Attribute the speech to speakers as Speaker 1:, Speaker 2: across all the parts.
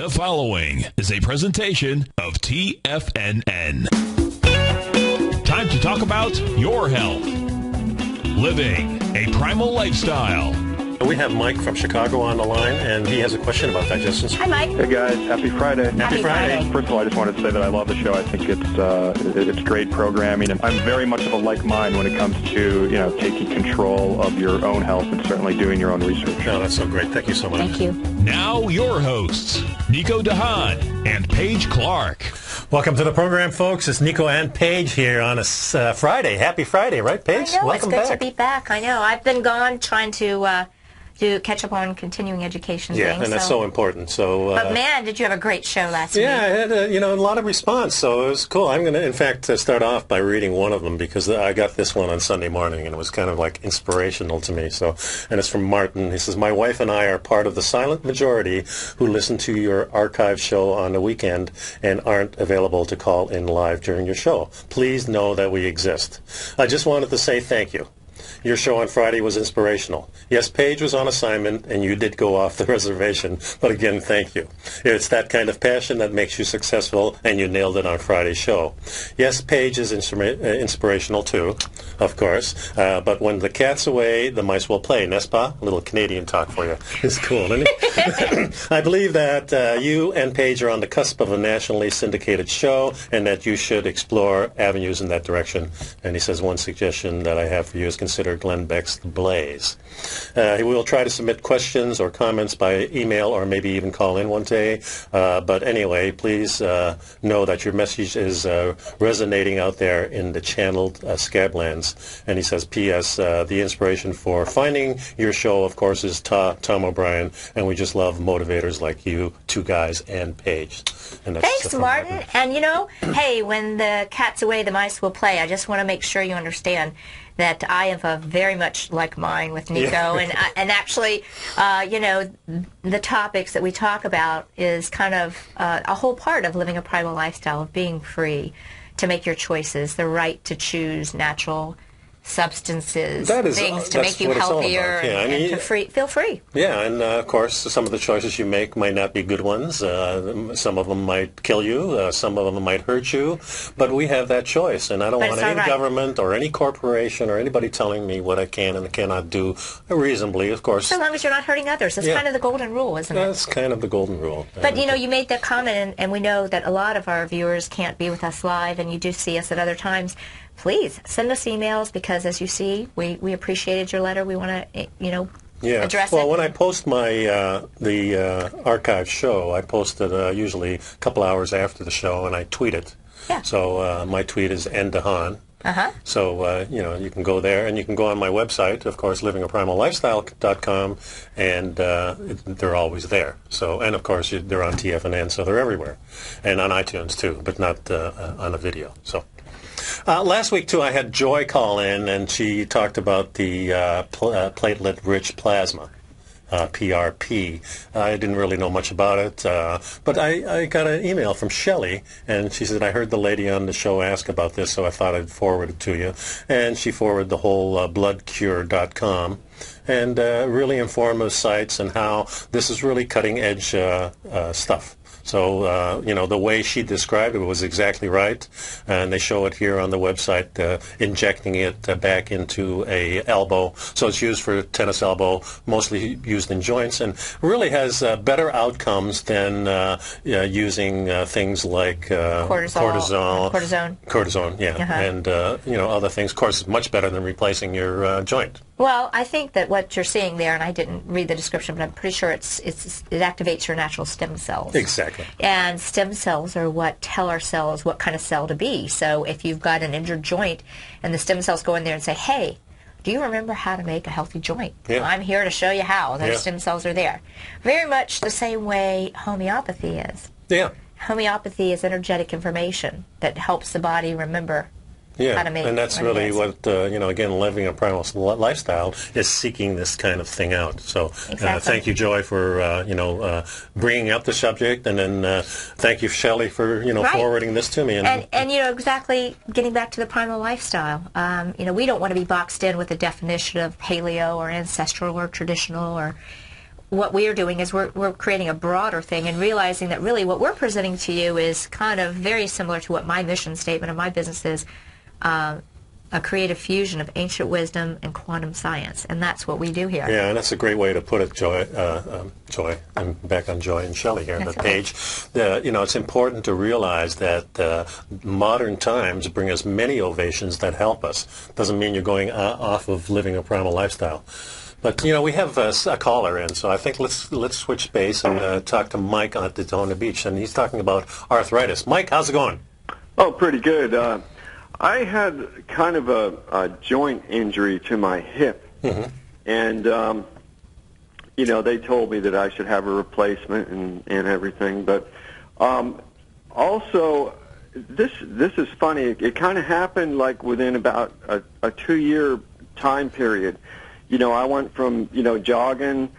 Speaker 1: The following is a presentation of TFNN. Time to talk about your health. Living a primal lifestyle.
Speaker 2: We have Mike from Chicago on the line, and he has a question about digestion.
Speaker 3: Hi, Mike.
Speaker 4: Hey, guys. Happy Friday.
Speaker 3: Happy Friday.
Speaker 4: First of all, I just wanted to say that I love the show. I think it's great programming, and I'm very much of a like mind when it comes to, taking control of your own health and certainly doing your own research.
Speaker 2: No, that's so great. Thank you so much.
Speaker 3: Thank you.
Speaker 1: Now your hosts, Nico De Haan and Paige Clarke.
Speaker 2: Welcome to the program, folks. It's Nico and Paige here on a Friday. Happy Friday, right, Paige?
Speaker 3: I know.
Speaker 2: Welcome
Speaker 3: it's good
Speaker 2: back.
Speaker 3: to be back. I know. I've been gone trying to catch up on continuing education
Speaker 2: Yeah,
Speaker 3: things.
Speaker 2: and that's so important. So,
Speaker 3: but man, did you have a great show last week?
Speaker 2: Yeah, I had a lot of response, so it was cool. I'm going to, in fact, start off by reading one of them because I got this one on Sunday morning, and it was kind of like inspirational to me. So, and it's from Martin. He says, "My wife and I are part of the silent majority who listen to your archive show on the weekend and aren't available to call in live during your show. Please know that we exist. I just wanted to say thank you. Your show on Friday was inspirational. Yes, Paige was on assignment, and you did go off the reservation. But again, thank you. It's that kind of passion that makes you successful, and you nailed it on Friday's show. Yes, Paige is inspirational too, of course. But when the cat's away, the mice will play. N'est-ce pas? A little Canadian talk for you. It's cool, isn't it? I believe that you and Paige are on the cusp of a nationally syndicated show, and that you should explore avenues in that direction." And he says, "One suggestion that I have for you is consider Glenn Beck's The Blaze. He will try to submit questions or comments by email or maybe even call in one day. But anyway, please know that your message is resonating out there in the channeled Scablands." And he says, "P.S. The inspiration for finding your show, of course, is Tom O'Brien, and we just love motivators like you, two guys, and Paige." And that's
Speaker 3: Thanks, Martin. And hey, when the cat's away, the mice will play. I just want to make sure you understand that I have a very much like mine with Nico,
Speaker 2: Yeah.
Speaker 3: and actually, the topics that we talk about is kind of a whole part of living a primal lifestyle, of being free to make your choices, the right to choose natural substances, things to make you healthier,
Speaker 2: yeah,
Speaker 3: and to feel free.
Speaker 2: Yeah, and of course, some of the choices you make might not be good ones. Some of them might kill you. Some of them might hurt you. But we have that choice, and I don't want any government or any corporation or anybody telling me what I can and cannot do reasonably, of course.
Speaker 3: So long as you're not hurting others. That's kind of the golden rule, isn't it?
Speaker 2: That's kind of the golden rule.
Speaker 3: But, you made that comment, and we know that a lot of our viewers can't be with us live, and you do see us at other times. Please send us emails because, as you see, we appreciated your letter. We want to, address it.
Speaker 2: Well, when I post my the archive show, I post it usually a couple hours after the show, and I tweet it.
Speaker 3: Yeah.
Speaker 2: So my tweet is N. De Haan.
Speaker 3: Uh-huh.
Speaker 2: So, you can go there, and you can go on my website, of course, livingaprimalifestyle.com, and they're always there. So, and of course, they're on TFNN, so they're everywhere, and on iTunes too, but not on a video. So. Last week, too, I had Joy call in, and she talked about the platelet-rich plasma, PRP. I didn't really know much about it, but I got an email from Shelley, and she said, "I heard the lady on the show ask about this, so I thought I'd forward it to you." And she forwarded the whole bloodcure.com, and really informative sites and how this is really cutting-edge stuff. So, the way she described it was exactly right, and they show it here on the website, injecting it back into a elbow. So it's used for tennis elbow, mostly used in joints, and really has better outcomes than using things like cortisone, yeah, and other things. Of course, it's much better than replacing your joint.
Speaker 3: Well, I think that what you're seeing there, and I didn't read the description, but I'm pretty sure it activates your natural stem cells.
Speaker 2: Exactly.
Speaker 3: And stem cells are what tell our cells what kind of cell to be. So if you've got an injured joint and the stem cells go in there and say, "Hey, do you remember how to make a healthy joint?
Speaker 2: Yeah.
Speaker 3: Well, I'm here to show you how. Those stem cells are there." Very much the same way homeopathy is.
Speaker 2: Yeah.
Speaker 3: Homeopathy is energetic information that helps the body remember how to make
Speaker 2: and that's really what, again, living a primal lifestyle is seeking this kind of thing out. So thank you, Joy, for, bringing up the subject, and then thank you, Shelley, for, forwarding this to me.
Speaker 3: And exactly, getting back to the primal lifestyle, we don't want to be boxed in with a definition of paleo or ancestral or traditional or what we are doing is we're creating a broader thing and realizing that really what we're presenting to you is kind of very similar to what my mission statement of my business is, a creative fusion of ancient wisdom and quantum science, and that's what we do here.
Speaker 2: Yeah, and that's a great way to put it, Joy. Joy, I'm back on Joy and Shelley here, but Paige. It's important to realize that modern times bring us many ovations that help us. Doesn't mean you're going off of living a primal lifestyle. But, we have a caller in, so I think let's switch space and talk to Mike at Daytona Beach, and he's talking about arthritis. Mike, how's it going?
Speaker 5: Oh, pretty good. I had kind of a joint injury to my hip, and, they told me that I should have a replacement and everything. But also, this is funny. It kind of happened like within about a 2-year time period. I went from, jogging,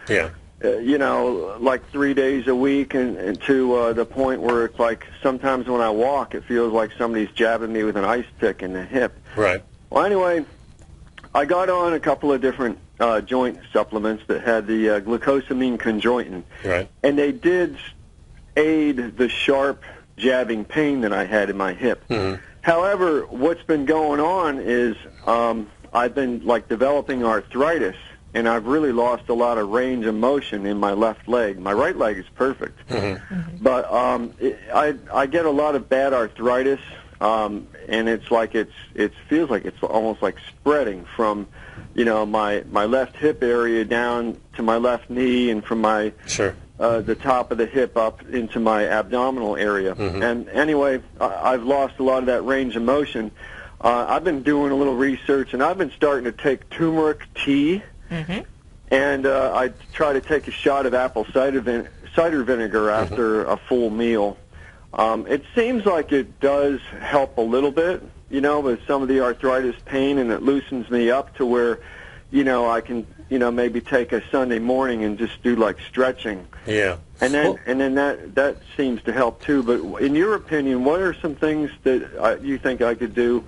Speaker 5: like 3 days a week and to the point where it's like sometimes when I walk, it feels like somebody's jabbing me with an ice pick in the hip.
Speaker 2: Right.
Speaker 5: Well, anyway, I got on a couple of different joint supplements that had the glucosamine chondroitin.
Speaker 2: Right.
Speaker 5: And they did aid the sharp jabbing pain that I had in my hip. However, what's been going on is I've been developing arthritis, and I've really lost a lot of range of motion in my left leg. My right leg is perfect, but I get a lot of bad arthritis, and it's like it feels like it's almost like spreading from my left hip area down to my left knee, and from my the top of the hip up into my abdominal area. And anyway, I've lost a lot of that range of motion. I've been doing a little research, and I've been starting to take turmeric tea, and I try to take a shot of apple cider vinegar after a full meal. It seems like it does help a little bit, with some of the arthritis pain, and it loosens me up to where, I can, maybe take a Sunday morning and just do stretching.
Speaker 2: Yeah.
Speaker 5: And then that seems to help too. But in your opinion, what are some things that you think I could do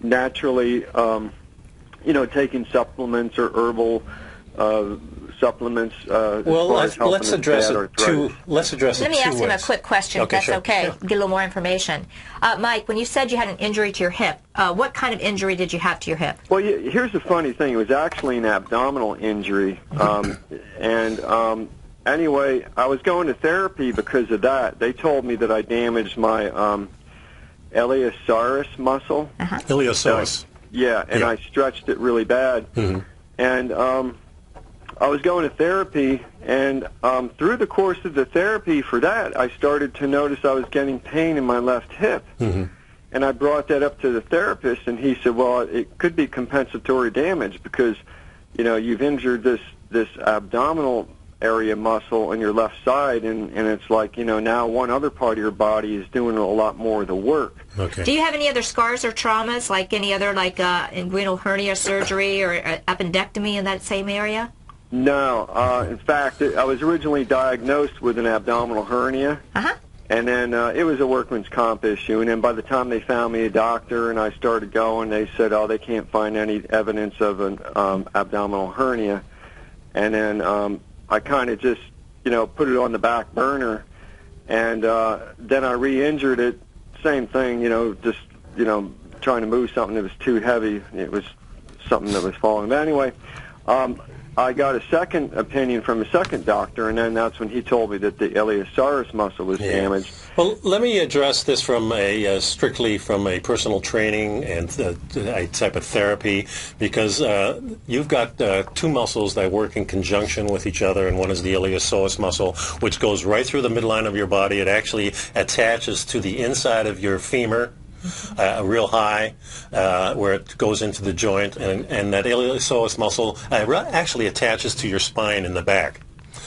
Speaker 5: naturally, taking supplements or herbal supplements?
Speaker 2: Well, let's address it two. Let's address it.
Speaker 3: Let me ask him a quick question.
Speaker 2: Okay,
Speaker 3: if that's okay.
Speaker 2: Sure.
Speaker 3: Get a little more information. Mike, when you said you had an injury to your hip, what kind of injury did you have to your hip?
Speaker 5: Well, here's the funny thing. It was actually an abdominal injury, anyway, I was going to therapy because of that. They told me that I damaged my iliopsoas muscle.
Speaker 2: Iliopsoas.
Speaker 5: And I stretched it really bad. And I was going to therapy, and through the course of the therapy for that, I started to notice I was getting pain in my left hip. And I brought that up to the therapist, and he said, well, it could be compensatory damage because, you've injured this abdominal area muscle on your left side, and it's like, now one other part of your body is doing a lot more of the work.
Speaker 2: Okay.
Speaker 3: Do you have any other scars or traumas, like any other, inguinal hernia surgery or appendectomy in that same area?
Speaker 5: No. In fact, I was originally diagnosed with an abdominal hernia, and then it was a workman's comp issue, and then by the time they found me a doctor and I started going, they said, they can't find any evidence of an abdominal hernia. And then I kind of just, put it on the back burner, and then I re-injured it. Same thing, just, trying to move something that was too heavy. It was something that was falling. But anyway, I got a second opinion from a second doctor, and then that's when he told me that the iliopsoas muscle was damaged.
Speaker 2: Well, let me address this from strictly from a personal training and a type of therapy, because you've got two muscles that work in conjunction with each other, and one is the iliopsoas muscle, which goes right through the midline of your body. It actually attaches to the inside of your femur, real high, where it goes into the joint, and that iliopsoas muscle actually attaches to your spine in the back.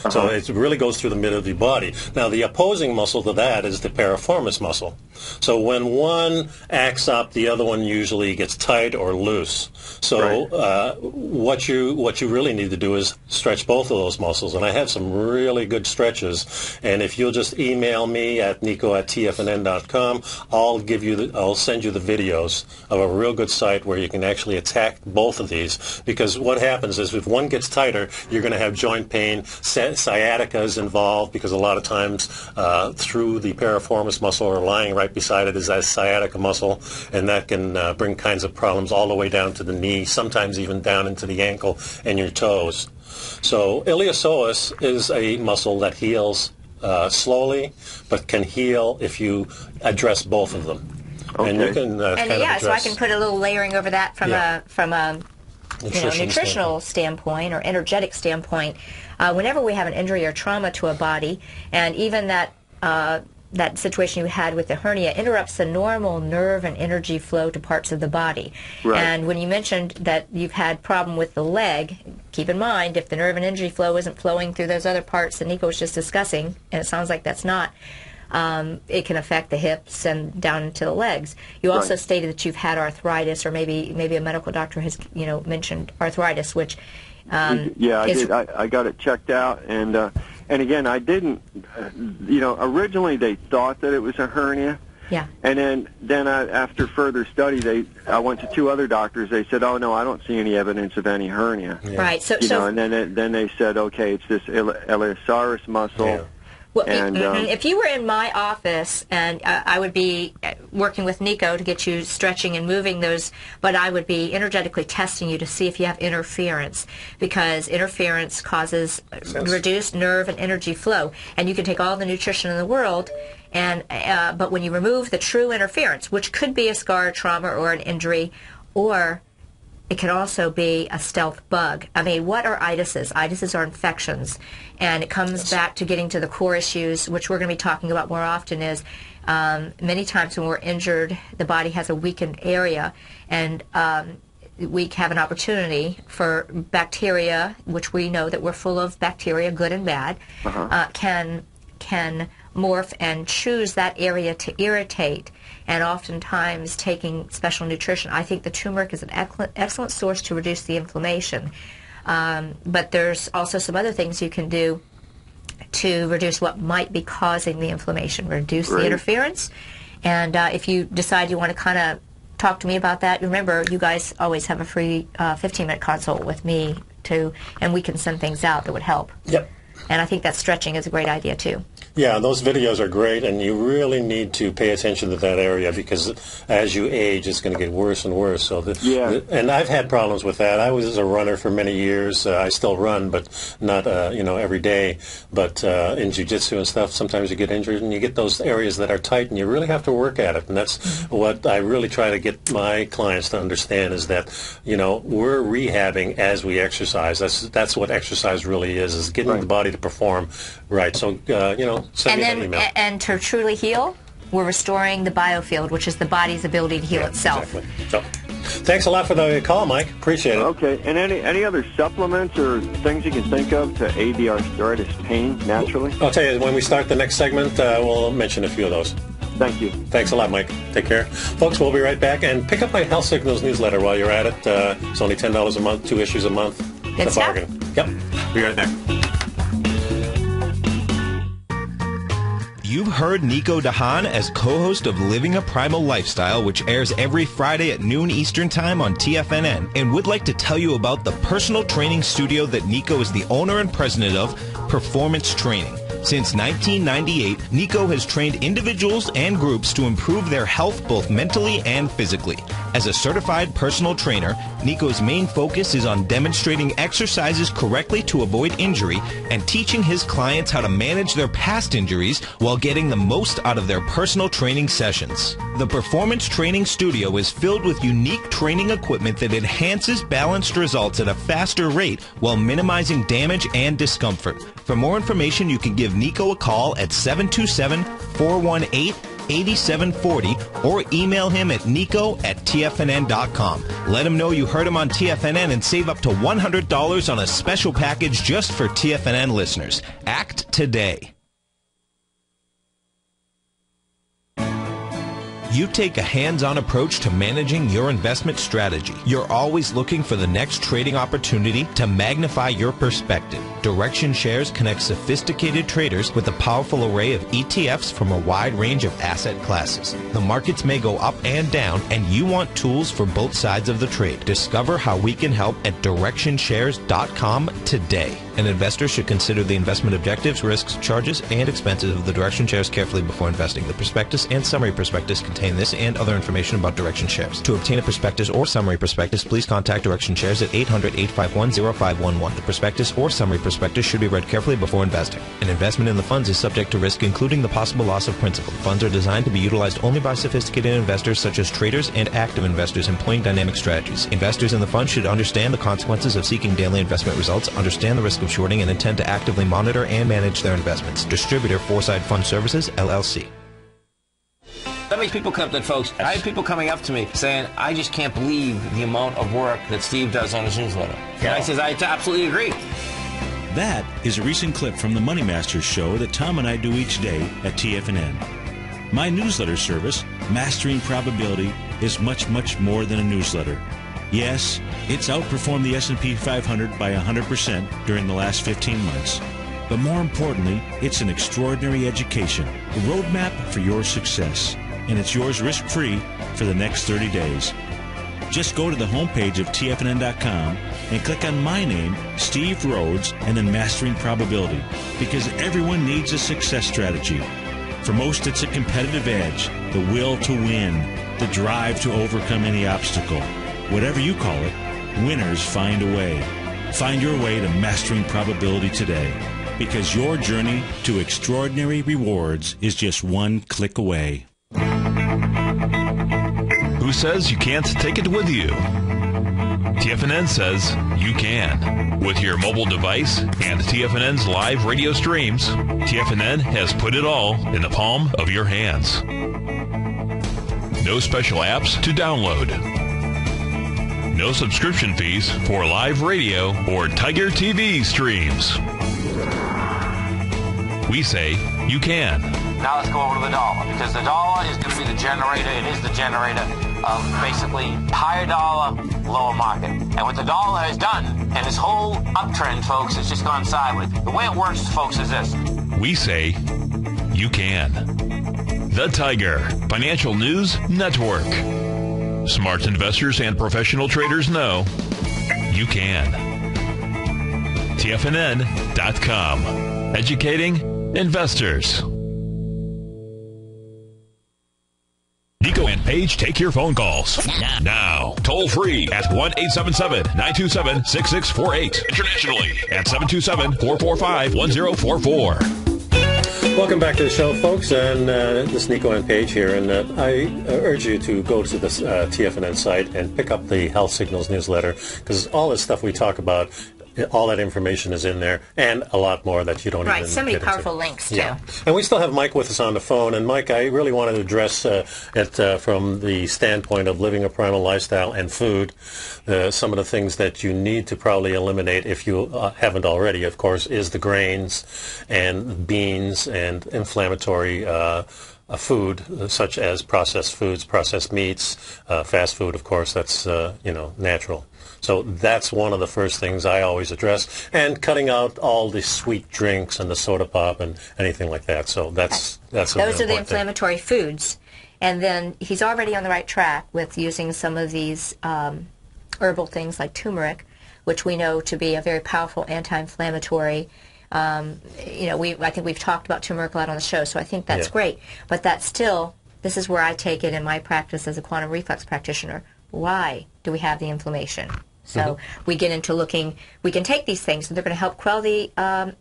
Speaker 2: So it really goes through the middle of your body. Now, the opposing muscle to that is the piriformis muscle. So when one acts up, the other one usually gets tight or loose. So what you really need to do is stretch both of those muscles. And I have some really good stretches. And if you'll just email me at nico@tfnn.com, I'll send you the videos of a real good site where you can actually attack both of these. Because what happens is if one gets tighter, you're going to have joint pain, sciatica is involved, because a lot of times through the piriformis muscle, or lying right beside it, is that sciatica muscle, and that can bring kinds of problems all the way down to the knee, sometimes even down into the ankle and your toes. So iliopsoas is a muscle that heals slowly, but can heal if you address both of them.
Speaker 5: Okay.
Speaker 2: And you can
Speaker 3: so I can put a little layering over that from a nutritional standpoint or energetic standpoint. Whenever we have an injury or trauma to a body, and even that situation you had with the hernia interrupts the normal nerve and energy flow to parts of the body.
Speaker 5: Right.
Speaker 3: And when you mentioned that you've had problem with the leg, keep in mind, if the nerve and energy flow isn't flowing through those other parts that Nico was just discussing, and it sounds like that's not, it can affect the hips and down into the legs. You also stated that you've had arthritis, or maybe a medical doctor has mentioned arthritis, which
Speaker 5: I did. I got it checked out, and again, I didn't. Originally they thought that it was a hernia.
Speaker 3: Yeah.
Speaker 5: And then after further study, I went to 2 other doctors. They said, "Oh no, I don't see any evidence of any hernia."
Speaker 3: Yeah. Right. So
Speaker 5: and then they said, "Okay, it's this iliopsoas muscle."
Speaker 3: Yeah. Well, if you were in my office, and I would be working with Nico to get you stretching and moving those, but I would be energetically testing you to see if you have interference, because interference causes reduced nerve and energy flow. And you can take all the nutrition in the world, and but when you remove the true interference, which could be a scar, trauma, or an injury, or it can also be a stealth bug. I mean, what are itises? Itises are infections, and it comes back to getting to the core issues, which we're going to be talking about more often, is many times when we're injured, the body has a weakened area, and we have an opportunity for bacteria, which we know that we're full of bacteria, good and bad, can morph and choose that area to irritate, and oftentimes taking special nutrition. I think the turmeric is an excellent source to reduce the inflammation, but there's also some other things you can do to reduce what might be causing the inflammation, reduce the interference. And if you decide you want to kind of talk to me about that, remember, you guys always have a free 15-minute consult with me too, and we can send things out that would help.
Speaker 2: Yep.
Speaker 3: And I think that stretching is a great idea too.
Speaker 2: Yeah, those videos are great, and you really need to pay attention to that area, because as you age, it's going to get worse and worse. So, and I've had problems with that. I was a runner for many years. I still run, but not every day. But in jiu-jitsu and stuff, sometimes you get injured, and you get those areas that are tight, and you really have to work at it. And that's what I really try to get my clients to understand, is that we're rehabbing as we exercise. That's what exercise really is getting the body to perform right. So
Speaker 3: and to truly heal, we're restoring the biofield, which is the body's ability to heal itself.
Speaker 2: Exactly. So, thanks a lot for the call, Mike. Appreciate it.
Speaker 5: Okay. And any other supplements or things you can think of to aid the arthritis pain naturally?
Speaker 2: I'll tell you, when we start the next segment, we'll mention a few of those.
Speaker 5: Thank you.
Speaker 2: Thanks a lot, Mike. Take care. Folks, we'll be right back. And pick up my Health Signals newsletter while you're at it. It's only $10 a month, 2 issues a month.
Speaker 3: Good stuff.
Speaker 2: Bargain. Yep. Be right back.
Speaker 6: You've heard Nico De Haan as co-host of Living a Primal Lifestyle, which airs every Friday at noon Eastern Time on TFNN, and would like to tell you about the personal training studio that Nico is the owner and president of, Performance Training. Since 1998, Nico has trained individuals and groups to improve their health both mentally and physically. As a certified personal trainer, Nico's main focus is on demonstrating exercises correctly to avoid injury and teaching his clients how to manage their past injuries while getting the most out of their personal training sessions. The Performance Training Studio is filled with unique training equipment that enhances balanced results at a faster rate while minimizing damage and discomfort. For more information, you can give Nico a call at 727-418-8740 or email him at nico@tfnn.com. Let him know you heard him on TFNN and save up to $100 on a special package just for TFNN listeners. Act today. You take a hands-on approach to managing your investment strategy. You're always looking for the next trading opportunity to magnify your perspective. Direction Shares connects sophisticated traders with a powerful array of ETFs from a wide range of asset classes. The markets may go up and down, and you want tools for both sides of the trade. Discover how we can help at directionshares.com today. An investor should consider the investment objectives, risks, charges, and expenses of the Direction shares carefully before investing. The prospectus and summary prospectus contain this and other information about Direction shares. To obtain a prospectus or summary prospectus, please contact Direction shares at 800-851-0511. The prospectus or summary prospectus should be read carefully before investing. An investment in the funds is subject to risk, including the possible loss of principal. Funds are designed to be utilized only by sophisticated investors such as traders and active investors employing dynamic strategies. Investors in the fund should understand the consequences of seeking daily investment results, understand the risk of shorting, and intend to actively monitor and manage their investments. Distributor Foresight Fund Services, LLC.
Speaker 7: That makes people come up, folks. I have people coming up to me saying, I just can't believe the amount of work that Steve does on his newsletter. And I says, I absolutely agree.
Speaker 8: That is a recent clip from the Money Masters show that Tom and I do each day at TFNN. My newsletter service, Mastering Probability, is much, much more than a newsletter. Yes, it's outperformed the S&P 500 by 100% during the last 15 months. But more importantly, it's an extraordinary education, a roadmap for your success. And it's yours risk-free for the next 30 days. Just go to the homepage of TFNN.com and click on my name, Steve Rhodes, and then Mastering Probability, because everyone needs a success strategy. For most, it's a competitive edge, the will to win, the drive to overcome any obstacle. Whatever you call it, winners find a way. Find your way to Mastering Probability today, because your journey to extraordinary rewards is just one click away.
Speaker 1: Who says you can't take it with you? TFNN says you can. With your mobile device and TFNN's live radio streams, TFNN has put it all in the palm of your hands. No special apps to download. No subscription fees for live radio or Tiger TV streams. We say you can.
Speaker 7: Now let's go over to the dollar, because the dollar is going to be the generator. It is the generator of basically higher dollar, lower market. And what the dollar has done, and this whole uptrend, folks, has just gone sideways. The way it works, folks, is this.
Speaker 1: We say you can. The Tiger Financial News Network. Smart investors and professional traders know you can. TFNN.com. Educating investors. Nico and Paige take your phone calls now. Toll free at 1-877-927-6648. Internationally at 727-445-1044.
Speaker 2: Welcome back to the show, folks, and this is Nico and Paige here, and I urge you to go to the TFNN site and pick up the Health Signals newsletter, because all this stuff we talk about, all that information is in there, and a lot more that you don't even
Speaker 3: so many
Speaker 2: get
Speaker 3: powerful
Speaker 2: into.
Speaker 3: links, too.
Speaker 2: Yeah. And we still have Mike with us on the phone, and Mike, I really wanted to address it from the standpoint of living a primal lifestyle and food. Some of the things that you need to probably eliminate, if you haven't already, of course, is the grains and beans and inflammatory food, such as processed foods, processed meats, fast food, of course, that's natural. So that's one of the first things I always address, and cutting out all the sweet drinks and the soda pop and anything like that. So that's
Speaker 3: those are the inflammatory foods. And then he's already on the right track with using some of these herbal things like turmeric, which we know to be a very powerful anti-inflammatory. I think we've talked about turmeric a lot on the show, so I think that's great. But that's still, this is where I take it in my practice as a quantum reflex practitioner. Why do we have the inflammation? So we get into looking, we can take these things, and they're going to help quell the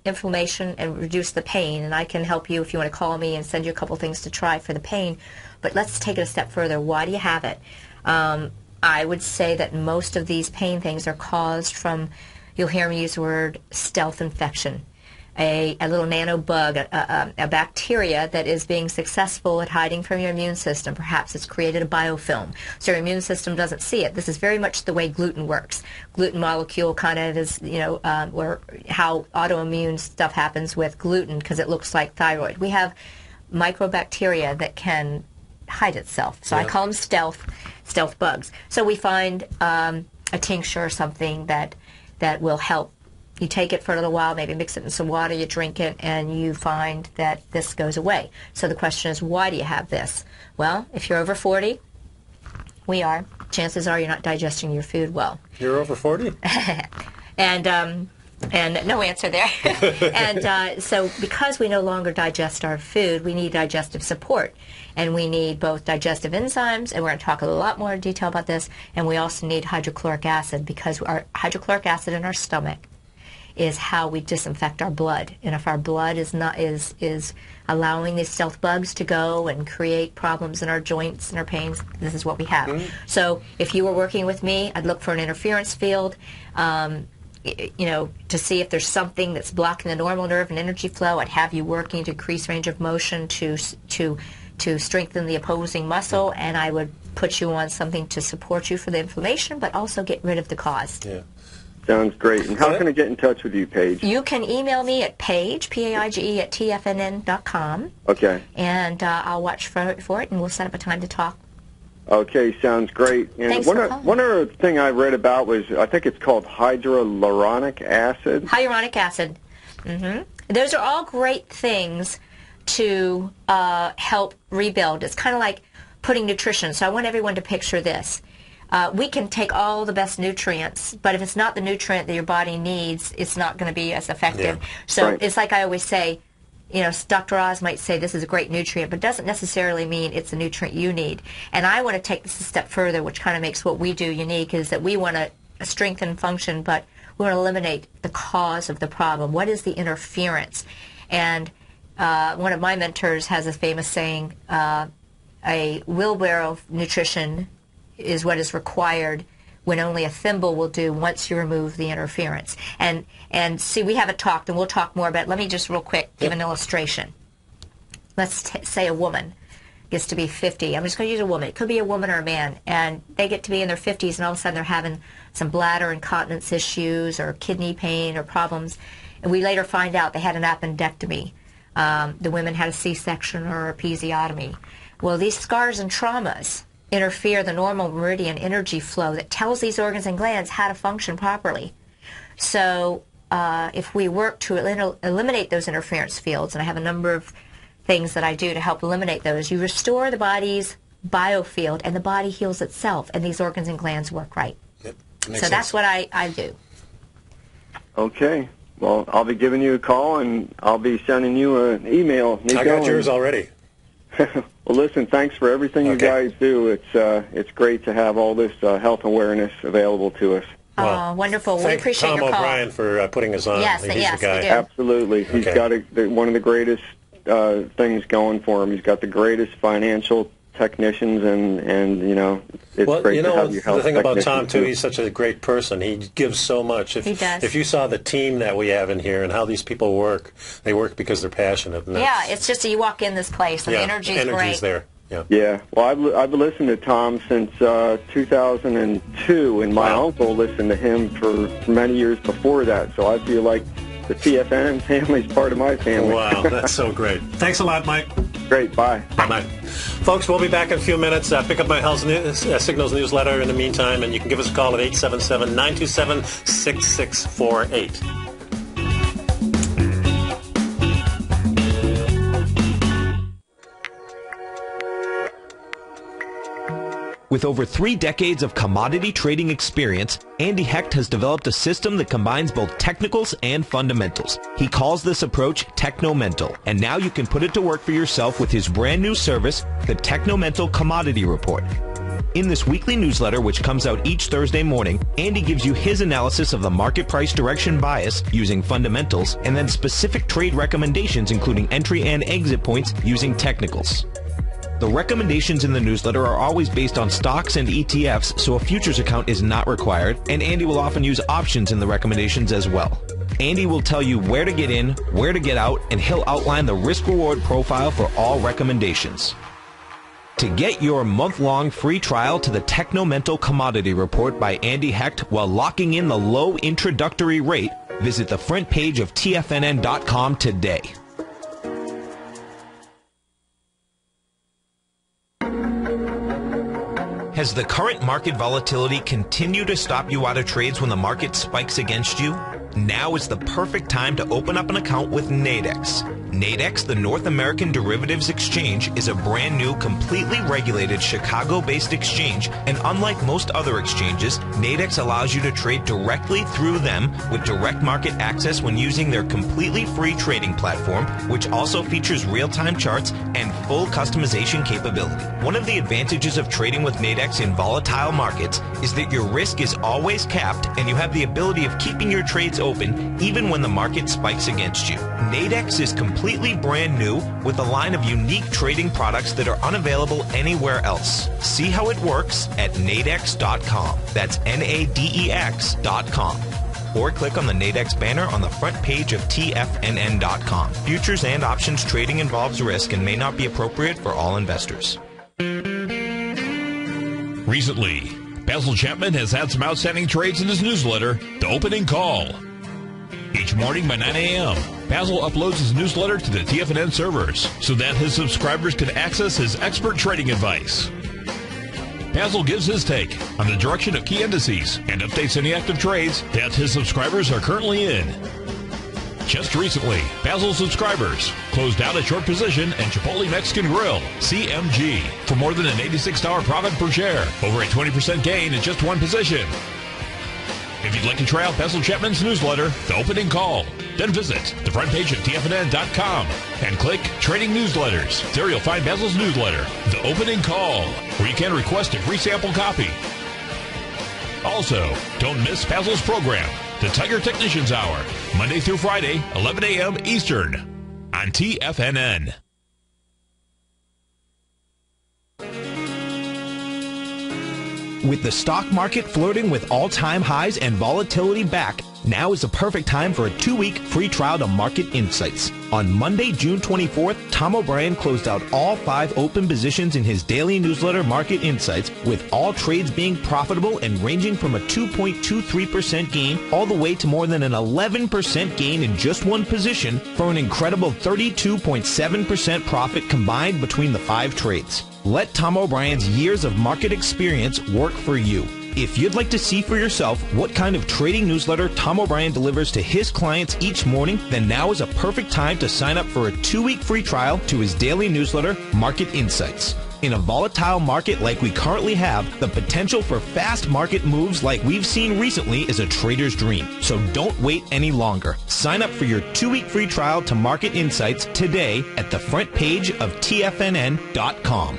Speaker 3: inflammation and reduce the pain. And I can help you if you want to call me and send you a couple things to try for the pain. But let's take it a step further. Why do you have it? I would say that most of these pain things are caused from, you'll hear me use the word stealth infection. A little nano bug, a bacteria that is being successful at hiding from your immune system. Perhaps it's created a biofilm, so your immune system doesn't see it. This is very much the way gluten works. Gluten molecule kind of is, or how autoimmune stuff happens with gluten, because it looks like thyroid. We have microbacteria that can hide itself. So I call them stealth bugs. So we find a tincture or something that will help. You take it for a little while, maybe mix it in some water, you drink it, and you find that this goes away. So the question is, why do you have this? Well, if you're over 40, we are, chances are you're not digesting your food well.
Speaker 2: You're over 40?
Speaker 3: And And no answer there. And so because we no longer digest our food, we need digestive support. And we need both digestive enzymes, and we're going to talk a lot more in detail about this, and we also need hydrochloric acid, because our hydrochloric acid in our stomach is how we disinfect our blood. And if our blood is allowing these stealth bugs to go and create problems in our joints and our pains, this is what we have. Mm-hmm. So if you were working with me, I'd look for an interference field, to see if there's something that's blocking the normal nerve and energy flow. I'd have you working to increase range of motion to strengthen the opposing muscle, and I would put you on something to support you for the inflammation, but also get rid of the cause.
Speaker 2: Yeah.
Speaker 5: Sounds great. And how can I get in touch with you, Paige?
Speaker 3: You can email me at Paige, Paige, at TFNN.com.
Speaker 5: Okay.
Speaker 3: And I'll watch for it, and we'll set up a time to talk.
Speaker 5: Okay, sounds great. And
Speaker 3: Thanks
Speaker 5: one other thing I read about was, I think it's called hyaluronic acid.
Speaker 3: Hyaluronic acid. Mm-hmm. Those are all great things to help rebuild. It's kind of like putting nutrition. So I want everyone to picture this. We can take all the best nutrients, but if it's not the nutrient that your body needs, it's not going to be as effective. Yeah. So It's like I always say, Dr. Oz might say this is a great nutrient, but it doesn't necessarily mean it's the nutrient you need. And I want to take this a step further, which kind of makes what we do unique, is that we want to strengthen function, but we want to eliminate the cause of the problem. What is the interference? And one of my mentors has a famous saying, a wheelbarrow of nutrition is what is required when only a thimble will do once you remove the interference. And see, we haven't talked, and we'll talk more about it. Let me just real quick give an illustration. Let's say a woman gets to be 50. I'm just going to use a woman. It could be a woman or a man, and they get to be in their 50s, and all of a sudden they're having some bladder incontinence issues or kidney pain or problems, and we later find out they had an appendectomy. The women had a C-section or a episiotomy. Well, these scars and traumas interfere the normal meridian energy flow that tells these organs and glands how to function properly. So if we work to eliminate those interference fields, and I have a number of things that I do to help eliminate those, you restore the body's biofield, and the body heals itself, and these organs and glands work right.
Speaker 2: Yep.
Speaker 3: So that's what I do.
Speaker 5: Okay. Well, I'll be giving you a call, and I'll be sending you an email, Nico.
Speaker 2: I got yours already.
Speaker 5: Well, listen, thanks for everything you guys do. It's great to have all this health awareness available to us.
Speaker 3: Well, wonderful. We appreciate
Speaker 2: Tom
Speaker 3: your call.
Speaker 2: O'Brien for putting us on.
Speaker 3: Yes,
Speaker 2: He's
Speaker 3: yes,
Speaker 2: the guy.
Speaker 3: we do.
Speaker 5: Absolutely. He's got one of the greatest things going for him. He's got the greatest financial technicians, and it's great to have your health
Speaker 2: the thing about Tom,
Speaker 5: too,
Speaker 2: he's such a great person. He gives so much.
Speaker 3: He does.
Speaker 2: If you saw the team that we have in here and how these people work, they work because they're passionate. And
Speaker 3: it's just you walk in this place, and the energy's great.
Speaker 2: There.
Speaker 5: Yeah. Well, I've listened to Tom since 2002, and my uncle listened to him for many years before that, so I feel like the TFNN family is part of my family.
Speaker 2: Wow, that's so great. Thanks a lot, Mike.
Speaker 5: Great, bye.
Speaker 2: Bye-bye. Folks, we'll be back in a few minutes. Pick up my Health Signals newsletter in the meantime, and you can give us a call at 877-927-6648.
Speaker 6: With over 3 decades of commodity trading experience, Andy Hecht has developed a system that combines both technicals and fundamentals. He calls this approach Technomental, and now you can put it to work for yourself with his brand new service, the Technomental Commodity Report. In this weekly newsletter, which comes out each Thursday morning, Andy gives you his analysis of the market price direction bias using fundamentals, and then specific trade recommendations including entry and exit points using technicals. The recommendations in the newsletter are always based on stocks and ETFs, so a futures account is not required, and Andy will often use options in the recommendations as well. Andy will tell you where to get in, where to get out, and he'll outline the risk-reward profile for all recommendations. To get your month-long free trial to the Technomental Commodity Report by Andy Hecht while locking in the low introductory rate, visit the front page of TFNN.com today. Has the current market volatility continued to stop you out of trades when the market spikes against you? Now is the perfect time to open up an account with Nadex. Nadex, the North American Derivatives Exchange, is a brand new, completely regulated Chicago-based exchange, and unlike most other exchanges, Nadex allows you to trade directly through them with direct market access when using their completely free trading platform, which also features real-time charts and full customization capability. One of the advantages of trading with Nadex in volatile markets is that your risk is always capped and you have the ability of keeping your trades open even when the market spikes against you. Nadex is completely brand new with a line of unique trading products that are unavailable anywhere else. See how it works at nadex.com. That's Nadex.com. Or click on the Nadex banner on the front page of TFNN.com. Futures and options trading involves risk and may not be appropriate for all investors.
Speaker 1: Recently, Basil Chapman has had some outstanding trades in his newsletter, The Opening Call. Each morning by 9 a.m., Basil uploads his newsletter to the TFNN servers so that his subscribers can access his expert trading advice. Basil gives his take on the direction of key indices and updates any active trades that his subscribers are currently in. Just recently, Basil's subscribers closed out a short position in Chipotle Mexican Grill, CMG, for more than an $86 profit per share, over a 20% gain in just one position. If you'd like to try out Basil Chapman's newsletter, The Opening Call, then visit the front page of TFNN.com and click Trading Newsletters. There you'll find Basil's newsletter, The Opening Call, where you can request a free sample copy. Also, don't miss Basil's program, The Tiger Technicians Hour, Monday through Friday, 11 a.m. Eastern, on TFNN.
Speaker 6: With the stock market flirting with all-time highs and volatility back, now is the perfect time for a 2-week free trial to Market Insights. On Monday, June 24th, Tom O'Brien closed out all 5 open positions in his daily newsletter, Market Insights, with all trades being profitable and ranging from a 2.23% gain all the way to more than an 11% gain in just one position for an incredible 32.7% profit combined between the 5 trades. Let Tom O'Brien's years of market experience work for you. If you'd like to see for yourself what kind of trading newsletter Tom O'Brien delivers to his clients each morning, then now is a perfect time to sign up for a 2-week free trial to his daily newsletter, Market Insights. In a volatile market like we currently have, the potential for fast market moves like we've seen recently is a trader's dream. So don't wait any longer. Sign up for your 2-week free trial to Market Insights today at the front page of TFNN.com.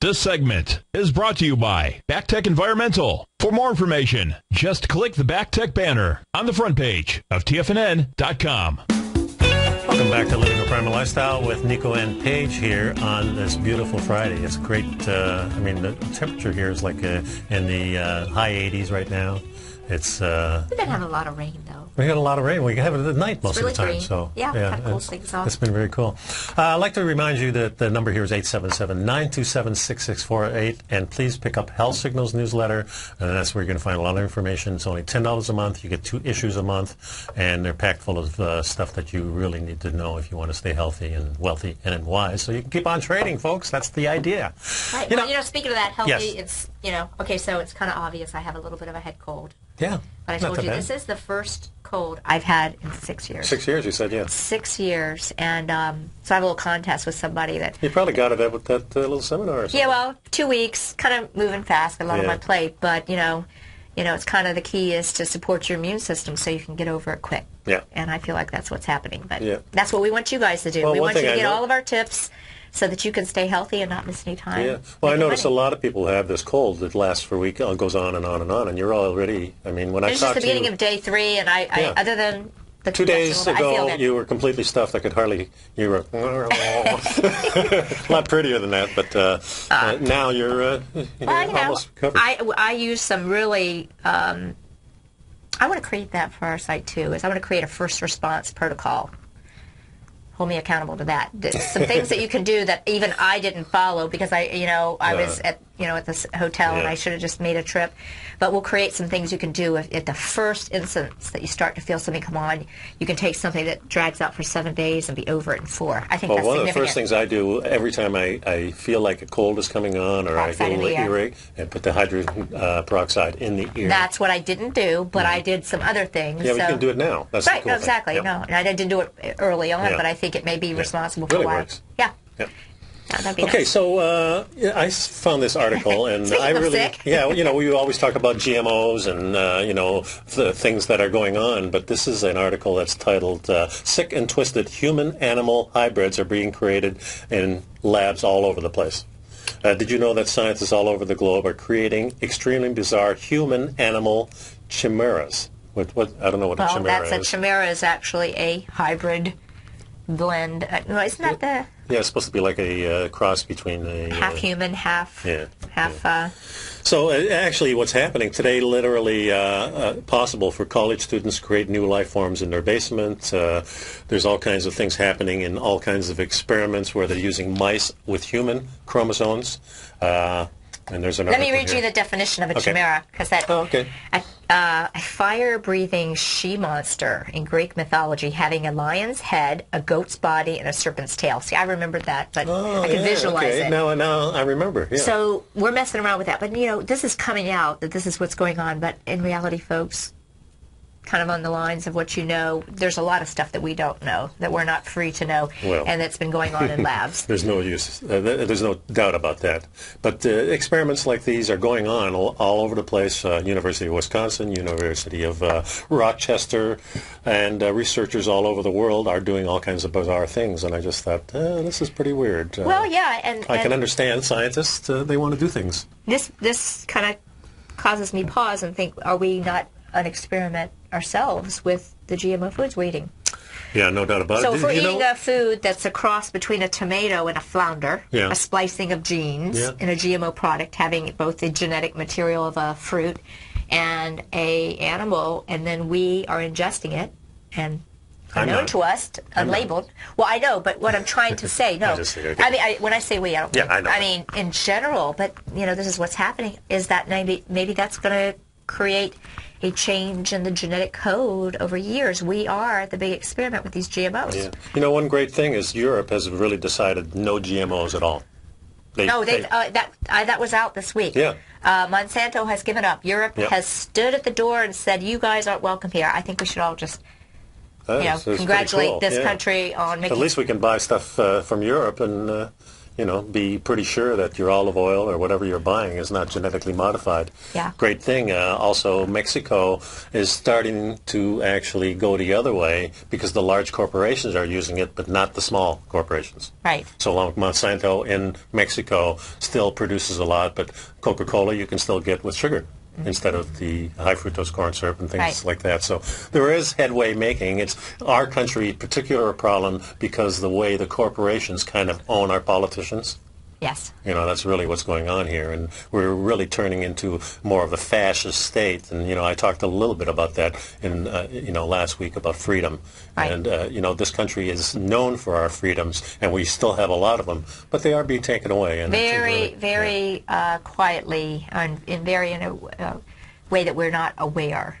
Speaker 1: This segment is brought to you by BackTech Environmental. For more information, just click the BackTech banner on the front page of TFNN.com.
Speaker 2: Welcome back to Living a Primal Lifestyle with Nico and Paige here on this beautiful Friday. It's great. The temperature here is like in the high 80s right now. It's
Speaker 3: We've been having a lot of rain, though.
Speaker 2: We got a lot of rain. We have it at night most
Speaker 3: really
Speaker 2: of the time.
Speaker 3: green.
Speaker 2: So
Speaker 3: yeah, kind of cools things off.
Speaker 2: It's been very cool. I'd like to remind you that the number here is 877-927-6648, and please pick up Health Signals newsletter, and that's where you're going to find a lot of information. It's only $10 a month. You get 2 issues a month, and they're packed full of stuff that you really need to know if you want to stay healthy and wealthy and wise. So you can keep on trading, folks. That's the idea.
Speaker 3: Right. Speaking of that, healthy, yes. It's, so it's kind of obvious I have a little bit of a head cold.
Speaker 2: Yeah.
Speaker 3: But I told you, this is the first cold I've had in 6 years.
Speaker 2: 6 years, you said, yeah.
Speaker 3: 6 years. And so I have a little contest with somebody that...
Speaker 2: You probably got it at with that little seminar or something.
Speaker 3: Yeah, well, 2 weeks, kind of moving fast, got a lot on my plate. But, it's kind of the key is to support your immune system so you can get over it quick.
Speaker 2: Yeah.
Speaker 3: And I feel like that's what's happening. But that's what we want you guys to do.
Speaker 2: Well,
Speaker 3: we want you to get all of our tips so that you can stay healthy and not miss any time.
Speaker 2: Yeah. Well, I notice a lot of people have this cold that lasts for a week, goes on and on and on, and you're already, when I talked to you... It's just
Speaker 3: the beginning of day 3, and I other than... The
Speaker 2: 2 days ago, you were completely stuffed. I could hardly... You were a lot prettier than that, but now you're almost recovered.
Speaker 3: I use some really... I want to create that for our site, too, I want to create a first response protocol. Hold me accountable to that. Some things that you can do that even I didn't follow because I was at at this hotel, and I should have just made a trip. But we'll create some things you can do at the first instance that you start to feel something come on. You can take something that drags out for 7 days and be over it in 4. I think that's
Speaker 2: one
Speaker 3: significant.
Speaker 2: of the first things I do every time I feel like a cold is coming on, or I get a little earache, and put the hydrogen peroxide in the ear.
Speaker 3: That's what I didn't do, but I did some other things.
Speaker 2: Yeah, but you can do it now. That's
Speaker 3: right.
Speaker 2: the cool
Speaker 3: Exactly.
Speaker 2: thing.
Speaker 3: No, and I didn't do it early on, but I think it may be responsible for
Speaker 2: really
Speaker 3: a while.
Speaker 2: works.
Speaker 3: Yeah.
Speaker 2: Yep.
Speaker 3: That'd be
Speaker 2: Okay,
Speaker 3: nice.
Speaker 2: so I found this article, and
Speaker 3: Speaking
Speaker 2: I
Speaker 3: of
Speaker 2: really,
Speaker 3: sick.
Speaker 2: we always talk about GMOs and the things that are going on, but this is an article that's titled "Sick and Twisted Human-Animal Hybrids Are Being Created in Labs All Over the Place." Did you know that scientists all over the globe are creating extremely bizarre human-animal chimeras? What I don't know what a chimera is.
Speaker 3: A chimera is actually a hybrid blend. No, isn't that the
Speaker 2: Yeah, it's supposed to be like a cross between a
Speaker 3: half human, half.
Speaker 2: So actually, what's happening today? Literally possible for college students to create new life forms in their basement. There's all kinds of things happening in all kinds of experiments where they're using mice with human chromosomes. And there's an
Speaker 3: Let me
Speaker 2: article
Speaker 3: read
Speaker 2: here.
Speaker 3: you the definition of a chimera, because that a fire-breathing she-monster in Greek mythology, having a lion's head, a goat's body, and a serpent's tail. See, I remembered that, but I can visualize it.
Speaker 2: Now I remember. Yeah.
Speaker 3: So we're messing around with that, but this is coming out that this is what's going on. But in reality, folks, kind of on the lines of what you know, there's a lot of stuff that we don't know, that we're not free to know, and that's been going on in labs.
Speaker 2: There's no use. There's no doubt about that. But experiments like these are going on all over the place. University of Wisconsin, University of Rochester, and researchers all over the world are doing all kinds of bizarre things. And I just thought, this is pretty weird.
Speaker 3: Well, yeah, and
Speaker 2: I can understand scientists. They want to do things.
Speaker 3: This kind of causes me pause and think, are we not an experiment ourselves with the GMO foods we're eating?
Speaker 2: Yeah, no doubt about it.
Speaker 3: So if we're eating a food that's a cross between a tomato and a flounder,
Speaker 2: a
Speaker 3: splicing of genes in a GMO product, having both the genetic material of a fruit and a animal, and then we are ingesting it, and unknown to us, unlabeled. Well, I know, but what I'm trying to say, no. I mean, when I say we, I don't mean,
Speaker 2: I know.
Speaker 3: I mean, in general, but, this is what's happening, is that maybe that's going to create a change in the genetic code over years. We are the big experiment with these GMOs.
Speaker 2: Yeah. One great thing is Europe has really decided no GMOs at all.
Speaker 3: That was out this week.
Speaker 2: Yeah.
Speaker 3: Monsanto has given up. Europe has stood at the door and said, you guys aren't welcome here. I think we should all just congratulate this country on making...
Speaker 2: At least we can buy stuff from Europe and... be pretty sure that your olive oil or whatever you're buying is not genetically modified.
Speaker 3: Yeah.
Speaker 2: Great thing. Also, Mexico is starting to actually go the other way because the large corporations are using it, but not the small corporations.
Speaker 3: Right.
Speaker 2: So Monsanto in Mexico still produces a lot, but Coca-Cola you can still get with sugar instead of the high fructose corn syrup and things like that. So there is headway making. It's our country particular problem because the way the corporations kind of own our politicians.
Speaker 3: Yes.
Speaker 2: That's really what's going on here, and we're really turning into more of a fascist state. And I talked a little bit about that in last week about freedom.
Speaker 3: Right.
Speaker 2: And this country is known for our freedoms, and we still have a lot of them, but they are being taken away. And
Speaker 3: very quietly, and in a way that we're not aware.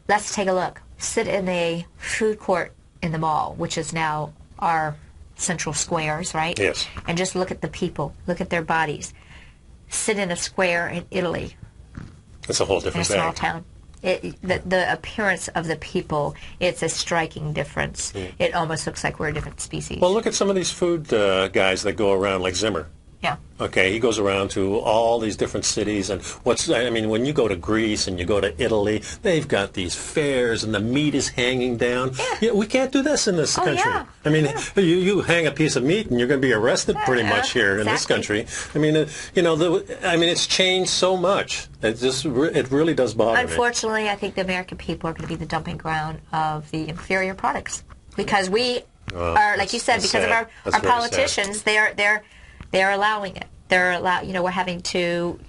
Speaker 3: Let's take a look. Sit in a food court in the mall, which is now our central squares, right?
Speaker 2: Yes.
Speaker 3: And just look at the people. Look at their bodies. Sit in a square in Italy.
Speaker 2: It's a whole different thing.
Speaker 3: In a small town. The appearance of the people, it's a striking difference. It almost looks like we're a different species.
Speaker 2: Well, look at some of these food guys that go around, like Zimmer.
Speaker 3: Yeah.
Speaker 2: Okay, he goes around to all these different cities, and when you go to Greece and you go to Italy, they've got these fairs and the meat is hanging down. Yeah, we can't do this in this country.
Speaker 3: Yeah.
Speaker 2: I mean, you hang a piece of meat and you're going to be arrested pretty much here in this country. I mean, it's changed so much. It really does bother me.
Speaker 3: Unfortunately, I think the American people are going to be the dumping ground of the inferior products because we are, like you said, because of our politicians. They're allowing it. We're having to,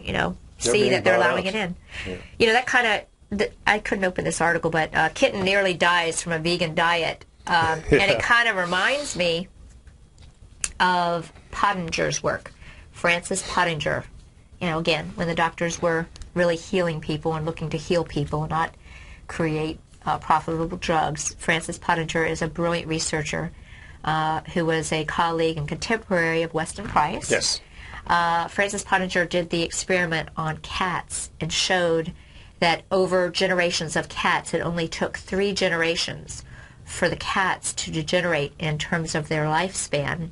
Speaker 3: see that they're allowing it in. Yeah. That kind of, I couldn't open this article, but kitten nearly dies from a vegan diet. And it kind of reminds me of Pottinger's work. Francis Pottinger. Again, when the doctors were really healing people and looking to heal people, not create profitable drugs. Francis Pottinger is a brilliant researcher who was a colleague and contemporary of Weston Price.
Speaker 2: Yes.
Speaker 3: Francis Pottinger did the experiment on cats and showed that over generations of cats, it only took 3 generations for the cats to degenerate in terms of their lifespan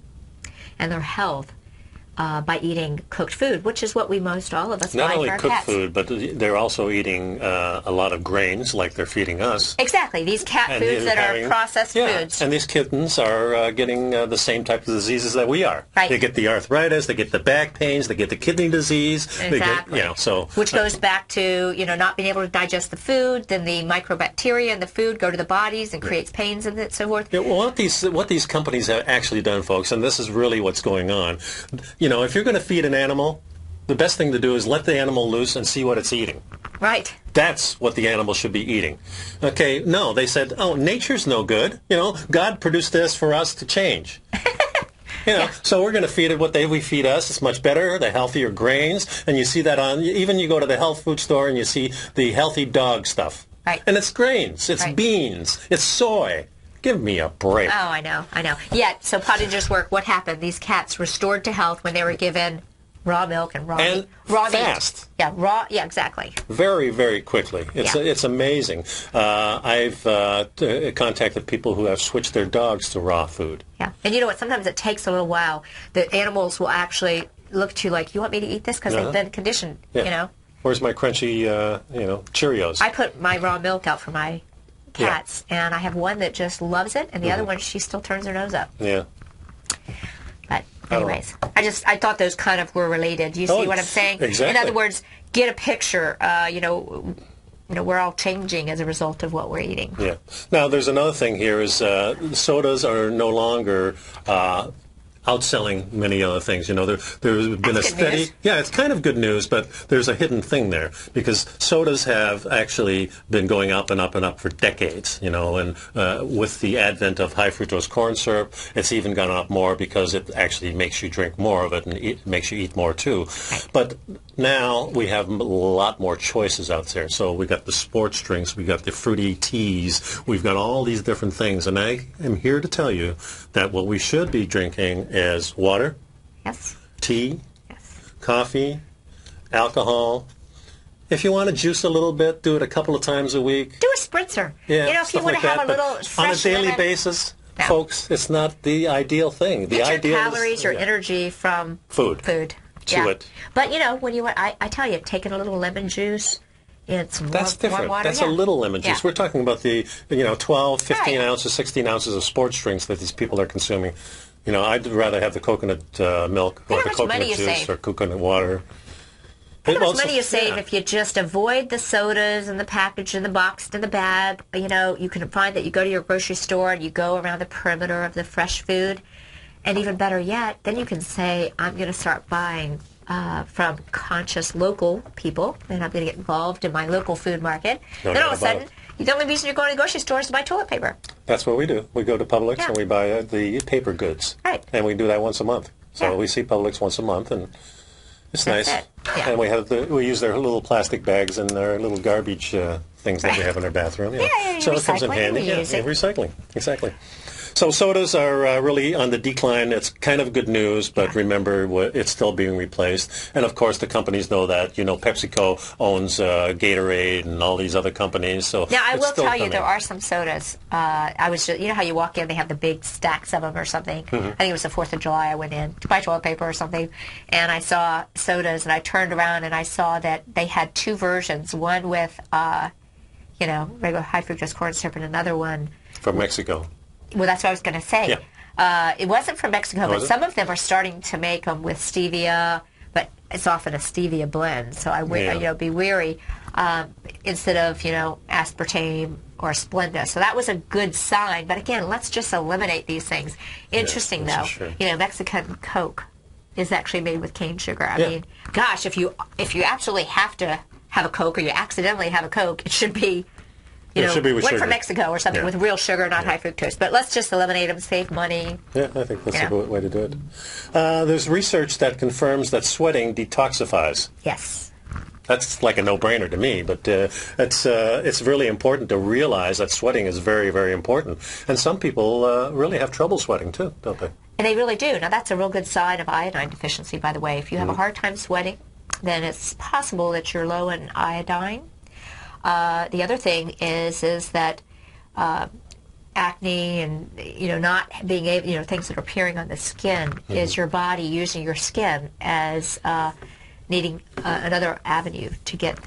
Speaker 3: and their health by eating cooked food, which is what all of us
Speaker 2: Not
Speaker 3: buy
Speaker 2: only
Speaker 3: for our
Speaker 2: cooked
Speaker 3: cats.
Speaker 2: food, but they're also eating a lot of grains like they're feeding us.
Speaker 3: Exactly. These cat
Speaker 2: And
Speaker 3: foods
Speaker 2: they're
Speaker 3: that
Speaker 2: having-
Speaker 3: are processed foods.
Speaker 2: And these kittens are getting the same type of diseases that we are.
Speaker 3: Right.
Speaker 2: They get the arthritis, they get the back pains, they get the kidney disease.
Speaker 3: Exactly.
Speaker 2: They get, so
Speaker 3: which goes back to, not being able to digest the food, then the microbacteria in the food go to the bodies and creates pains and so forth.
Speaker 2: Yeah, well, what these companies have actually done, folks, and this is really what's going on. If you're going to feed an animal, the best thing to do is let the animal loose and see what it's eating.
Speaker 3: Right.
Speaker 2: That's what the animal should be eating. Okay, no, they said, nature's no good. God produced this for us to change. So we're going to feed it what we feed us. It's much better, the healthier grains. And you see that even you go to the health food store and you see the healthy dog stuff.
Speaker 3: Right.
Speaker 2: And it's grains, it's beans, it's soy. Give me a break.
Speaker 3: Oh, I know. Yet, so Pottinger's work, what happened? These cats restored to health when they were given raw milk and raw meat. Raw
Speaker 2: fast.
Speaker 3: meat. Yeah, exactly.
Speaker 2: Very, very quickly. It's amazing. I've contacted people who have switched their dogs to raw food.
Speaker 3: Yeah, and you know what? Sometimes it takes a little while. The animals will actually look to you like, you want me to eat this? Because they've been conditioned,
Speaker 2: Where's my crunchy, Cheerios?
Speaker 3: I put my raw milk out for my cats, and I have one that just loves it, and the other one, she still turns her nose up.
Speaker 2: Yeah.
Speaker 3: But anyways, I thought those kind of were related. You see what I'm saying?
Speaker 2: Exactly.
Speaker 3: In other words, get a picture. We're all changing as a result of what we're eating.
Speaker 2: Yeah. Now, there's another thing here is sodas are no longer outselling many other things. There's been a steady...
Speaker 3: News.
Speaker 2: Yeah, it's kind of good news, but there's a hidden thing there because sodas have actually been going up and up and up for decades, and with the advent of high fructose corn syrup, it's even gone up more because it actually makes you drink more of it and it makes you eat more too. But now we have a lot more choices out there. So we got the sports drinks, we got the fruity teas, we've got all these different things, and I am here to tell you that what we should be drinking is water, tea, coffee, alcohol. If you want to juice a little bit, do it a couple of times a week.
Speaker 3: Do a spritzer.
Speaker 2: Yeah,
Speaker 3: if you want to have a little fresh
Speaker 2: on a daily
Speaker 3: lemon,
Speaker 2: basis, folks, it's not the ideal thing. The
Speaker 3: get
Speaker 2: ideal
Speaker 3: your calories, your energy from
Speaker 2: food. To it.
Speaker 3: But when I tell you, taking a little lemon juice. It's
Speaker 2: That's different.
Speaker 3: Water,
Speaker 2: That's a little lemon juice.
Speaker 3: Yeah.
Speaker 2: We're talking about the 12, 15 ounces, 16 ounces of sports drinks that these people are consuming. I'd rather have the coconut milk or the coconut juice or coconut water.
Speaker 3: How much money you save if you just avoid the sodas and the package and the box and the bag. You can find that you go to your grocery store and you go around the perimeter of the fresh food. And even better yet, then you can say, I'm going to start buying from conscious local people, and I'm going to get involved in my local food market. Then all of a sudden, the only reason you're going to the grocery store is to buy toilet paper.
Speaker 2: That's what we do. We go to Publix and we buy the paper goods.
Speaker 3: Right.
Speaker 2: And we do that once a month. So we see Publix once a month, and it's nice.
Speaker 3: Yeah.
Speaker 2: And we use their little plastic bags and their little garbage things that we have in our bathroom. So it comes in handy. Recycling. Exactly. So sodas are really on the decline. It's kind of good news, but remember, it's still being replaced. And, of course, the companies know that. PepsiCo owns Gatorade and all these other companies. So
Speaker 3: now, I will tell you, there are some sodas. I was just, how you walk in, they have the big stacks of them or something. I think it was the 4th of July I went in to buy toilet paper or something, and I saw sodas, and I turned around and I saw that they had 2 versions, one with, regular high fructose corn syrup and another one.
Speaker 2: From Mexico.
Speaker 3: Well, that's what I was going to say.
Speaker 2: Yeah.
Speaker 3: It wasn't from Mexico, but some of them are starting to make them with stevia, but it's often a stevia blend. So I would, be wary instead of, aspartame or Splenda. So that was a good sign. But again, let's just eliminate these things. Interesting, though. Mexican Coke is actually made with cane sugar. I mean, gosh, if you absolutely have to have a Coke or you accidentally have a Coke, it should be
Speaker 2: It should be with
Speaker 3: one
Speaker 2: sugar.
Speaker 3: from Mexico or something with real sugar, not high fructose. But let's just eliminate them, save money.
Speaker 2: Yeah, I think that's a good way to do it. There's research that confirms that sweating detoxifies.
Speaker 3: Yes.
Speaker 2: That's like a no-brainer to me, but it's really important to realize that sweating is very, very important. And some people really have trouble sweating too, don't they?
Speaker 3: And they really do. Now, that's a real good sign of iodine deficiency, by the way. If you have a hard time sweating, then it's possible that you're low in iodine. The other thing is that acne and not being able, things that are appearing on the skin is your body using your skin as needing another avenue to get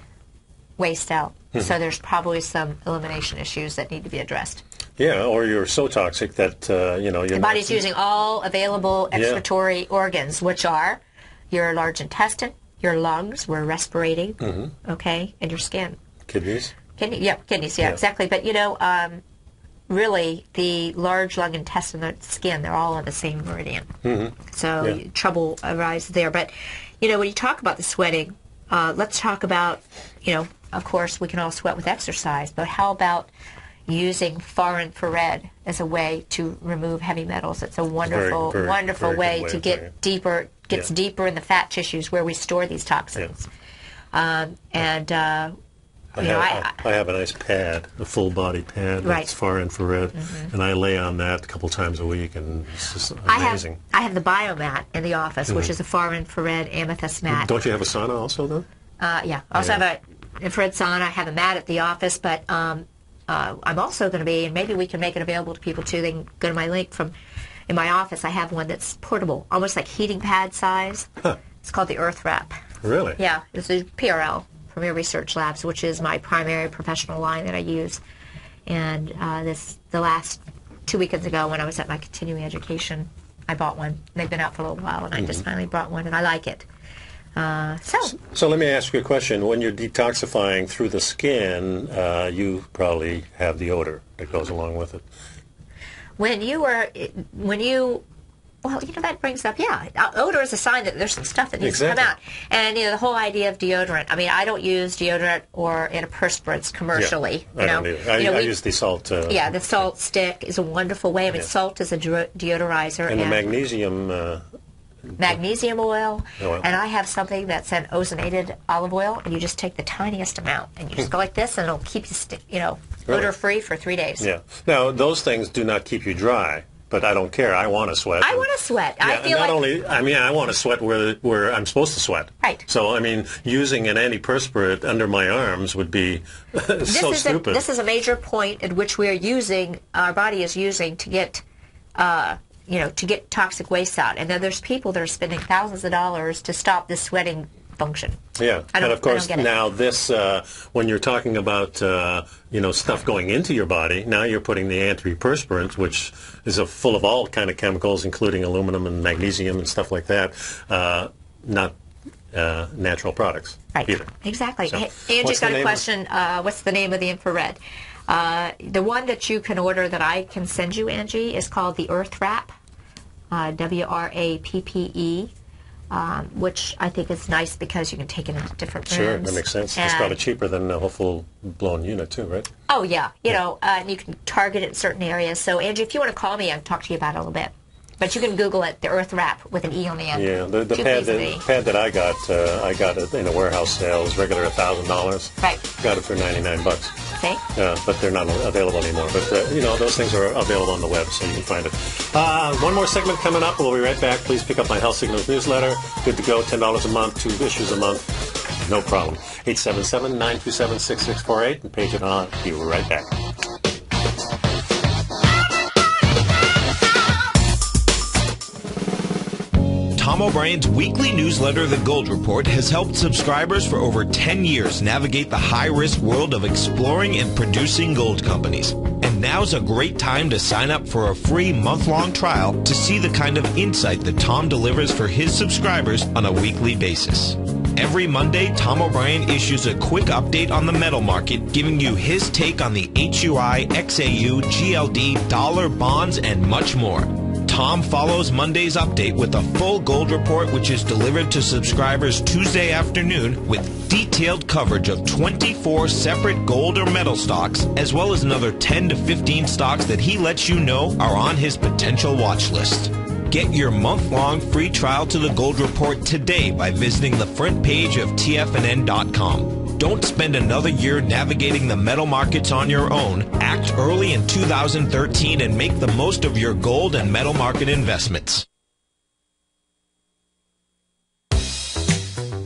Speaker 3: waste out. So there's probably some elimination issues that need to be addressed.
Speaker 2: Yeah, or you're so toxic that your
Speaker 3: body's using all available excretory organs, which are your large intestine, your lungs, we're respirating, okay, and your skin.
Speaker 2: Kidneys?
Speaker 3: Kidneys, exactly. But, really, the large lung, intestine, and skin, they're all on the same meridian. So trouble arises there. But, when you talk about the sweating, let's talk about, of course, we can all sweat with exercise, but how about using far infrared as a way to remove heavy metals? It's a wonderful, wonderful way to get deeper, deeper in the fat tissues where we store these toxins.
Speaker 2: I have a nice pad, a full body pad that's far infrared, and I lay on that a couple times a week, and it's just amazing.
Speaker 3: I have the biomat in the office, which is a far infrared amethyst mat.
Speaker 2: Don't you have a sauna also, though?
Speaker 3: I also have an infrared sauna. I have a mat at the office, but I'm also going to be, and maybe we can make it available to people too. They can go to my link in my office. I have one that's portable, almost like heating pad size. It's called the Earth Wrap.
Speaker 2: Really? Yeah,
Speaker 3: it's a PRL. Premier Research Labs, which is my primary professional line that I use. And the last 2 weekends ago when I was at my continuing education, I bought one. They've been out for a little while, and I just finally bought one, and I like it.
Speaker 2: So let me ask you a question. When you're detoxifying through the skin, you probably have the odor that goes along with it.
Speaker 3: Well, that brings up, odor is a sign that there's some stuff that needs to come out. And, the whole idea of deodorant, I don't use deodorant or antiperspirants commercially.
Speaker 2: I don't either. I use the salt.
Speaker 3: The salt stick is a wonderful way. Salt is a deodorizer.
Speaker 2: And the magnesium
Speaker 3: oil. And I have something that's an ozonated olive oil, and you just take the tiniest amount, and you just go like this, and it'll keep you odor-free for 3 days.
Speaker 2: Yeah. Now, those things do not keep you dry. But I don't care. I want to sweat.
Speaker 3: I want to sweat.
Speaker 2: Yeah, I want to sweat where I'm supposed to sweat.
Speaker 3: Right.
Speaker 2: So, using an antiperspirant under my arms would be so stupid.
Speaker 3: This is a major point at which our body is using to get, to get toxic waste out. And then there's people that are spending thousands of dollars to stop this sweating function.
Speaker 2: Yeah, and of course now this, when you're talking about stuff going into your body, now you're putting the antiperspirant, which is full of all kind of chemicals, including aluminum and magnesium and stuff like that, not natural products either.
Speaker 3: Exactly. So, hey, Angie's got a question. What's the name of the infrared? The one that you can order that I can send you, Angie, is called the Earth Wrap, WRAPPE. Which I think is nice because you can take it into different rooms.
Speaker 2: Sure, that makes sense. It's probably cheaper than a full-blown unit too, right?
Speaker 3: Oh, yeah. And you can target it in certain areas. So, Angie, if you want to call me, I can talk to you about it a little bit. But you can Google it, the Earth Wrap with an E on the end.
Speaker 2: Yeah, the pad that I got it in a warehouse sale. It was regular $1,000.
Speaker 3: Right.
Speaker 2: Got it for $99.
Speaker 3: See?
Speaker 2: But they're not available anymore. But, those things are available on the web, so you can find it. One more segment coming up. We'll be right back. Please pick up my Health Signals newsletter. Good to go, $10 a month, 2 issues a month. No problem. 877-927-6648 and Paige it on. Be right back.
Speaker 6: Tom O'Brien's weekly newsletter, The Gold Report, has helped subscribers for over 10 years navigate the high-risk world of exploring and producing gold companies. And now's a great time to sign up for a free month-long trial to see the kind of insight that Tom delivers for his subscribers on a weekly basis. Every Monday, Tom O'Brien issues a quick update on the metal market, giving you his take on the HUI, XAU, GLD, dollar, bonds, and much more. Tom Tom follows Monday's update with a full gold report, which is delivered to subscribers Tuesday afternoon with detailed coverage of 24 separate gold or metal stocks, as well as another 10 to 15 stocks that he lets you know are on his potential watch list. Get your month-long free trial to the Gold Report today by visiting the front page of TFNN.com. Don't spend another year navigating the metal markets on your own. Act early in 2013 and make the most of your gold and metal market investments.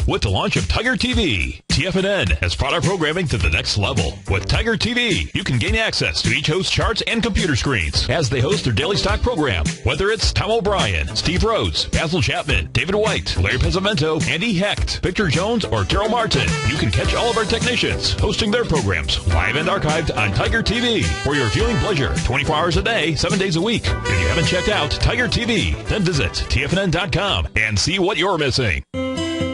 Speaker 1: With the launch of Tiger TV, TFNN has brought our programming to the next level. With Tiger TV, you can gain access to each host's charts and computer screens as they host their daily stock program. Whether it's Tom O'Brien, Steve Rhodes, Basil Chapman, David White, Larry Pesavento, Andy Hecht, Victor Jones, or Terrell Martin, you can catch all of our technicians hosting their programs live and archived on Tiger TV for your viewing pleasure 24 hours a day, 7 days a week. If you haven't checked out Tiger TV, then visit TFNN.com and see what you're missing.